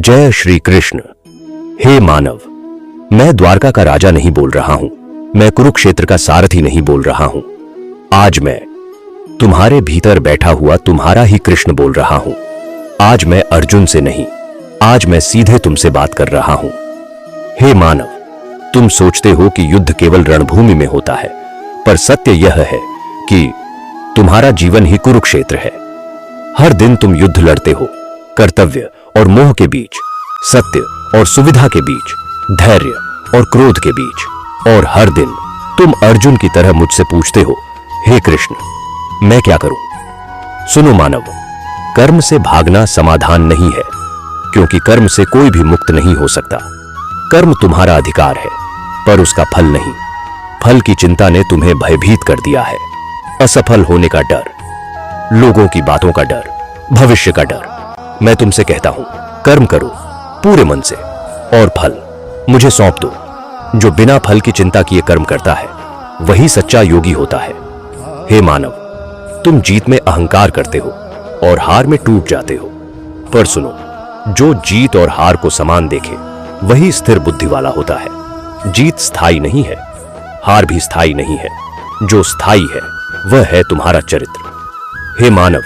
जय श्री कृष्ण। हे मानव, मैं द्वारका का राजा नहीं बोल रहा हूं, मैं कुरुक्षेत्र का सारथी नहीं बोल रहा हूं। आज मैं तुम्हारे भीतर बैठा हुआ तुम्हारा ही कृष्ण बोल रहा हूं। आज मैं अर्जुन से नहीं, आज मैं सीधे तुमसे बात कर रहा हूं। हे मानव, तुम सोचते हो कि युद्ध केवल रणभूमि में होता है, पर सत्य यह है कि तुम्हारा जीवन ही कुरुक्षेत्र है। हर दिन तुम युद्ध लड़ते हो, कर्तव्य और मोह के बीच, सत्य और सुविधा के बीच, धैर्य और क्रोध के बीच। और हर दिन तुम अर्जुन की तरह मुझसे पूछते हो, हे कृष्ण, मैं क्या करूं? सुनो मानव, कर्म से भागना समाधान नहीं है, क्योंकि कर्म से कोई भी मुक्त नहीं हो सकता। कर्म तुम्हारा अधिकार है, पर उसका फल नहीं। फल की चिंता ने तुम्हें भयभीत कर दिया है। असफल होने का डर, लोगों की बातों का डर, भविष्य का डर। मैं तुमसे कहता हूं, कर्म करो पूरे मन से, और फल मुझे सौंप दो। जो बिना फल की चिंता किए कर्म करता है, वही सच्चा योगी होता है। हे मानव, तुम जीत में अहंकार करते हो और हार में टूट जाते हो। पर सुनो, जो जीत और हार को समान देखे, वही स्थिर बुद्धि वाला होता है। जीत स्थायी नहीं है, हार भी स्थायी नहीं है। जो स्थायी है, वह है तुम्हारा चरित्र। हे मानव,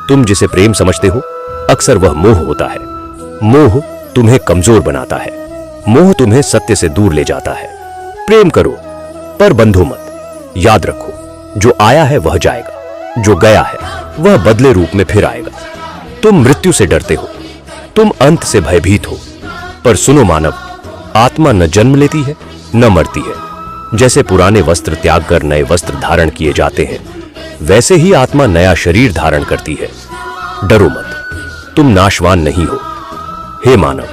तुम जिसे प्रेम समझते हो, अक्सर वह मोह होता है। मोह तुम्हें कमजोर बनाता है, मोह तुम्हें सत्य से दूर ले जाता है। प्रेम करो, पर बंधो मत। याद रखो, जो आया है वह जाएगा, जो गया है वह बदले रूप में फिर आएगा। तुम मृत्यु से डरते हो, तुम अंत से भयभीत हो, पर सुनो मानव, आत्मा न जन्म लेती है न मरती है। जैसे पुराने वस्त्र त्याग कर नए वस्त्र धारण किए जाते हैं, वैसे ही आत्मा नया शरीर धारण करती है। डरो मत, तुम नाशवान नहीं हो। हे मानव,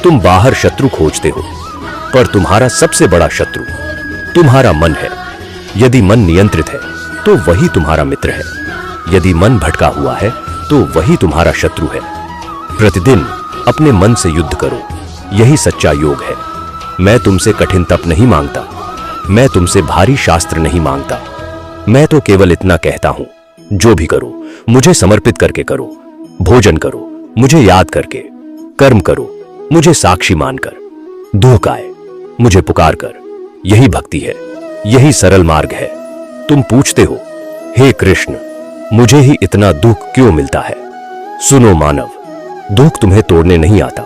तुम बाहर शत्रु खोजते हो, पर तुम्हारा सबसे बड़ा शत्रु तुम्हारा मन है। यदि मन नियंत्रित है, तो वही तुम्हारा मित्र है। यदि मन भटका हुआ है, तो वही तुम्हारा शत्रु है। प्रतिदिन अपने मन से युद्ध करो, यही सच्चा योग है। मैं तुमसे कठिन तप नहीं मांगता, मैं तुमसे भारी शास्त्र नहीं मांगता। मैं तो केवल इतना कहता हूं, जो भी करो मुझे समर्पित करके करो। भोजन करो मुझे याद करके, कर्म करो मुझे साक्षी मानकर, दुख आए मुझे पुकार कर। यही भक्ति है, यही सरल मार्ग है। तुम पूछते हो, हे कृष्ण, मुझे ही इतना दुख क्यों मिलता है? सुनो मानव, दुख तुम्हें तोड़ने नहीं आता,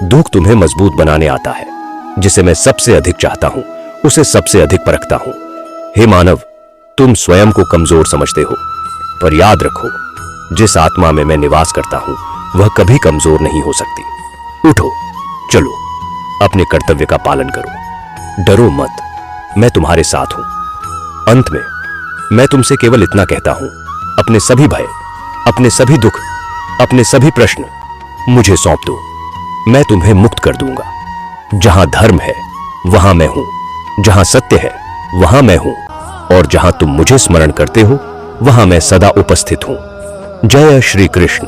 दुख तुम्हें मजबूत बनाने आता है। जिसे मैं सबसे अधिक चाहता हूं, उसे सबसे अधिक परखता हूं। हे मानव, तुम स्वयं को कमजोर समझते हो, पर याद रखो, जिस आत्मा में मैं निवास करता हूं, वह कभी कमजोर नहीं हो सकती। उठो, चलो, अपने कर्तव्य का पालन करो। डरो मत, मैं तुम्हारे साथ हूं। अंत में मैं तुमसे केवल इतना कहता हूं, अपने सभी भय, अपने सभी दुख, अपने सभी प्रश्न मुझे सौंप दो। मैं तुम्हें मुक्त कर दूंगा। जहां धर्म है वहां मैं हूं, जहां सत्य है वहां मैं हूं, और जहां तुम मुझे स्मरण करते हो, वहां मैं सदा उपस्थित हूं। जय श्री कृष्ण।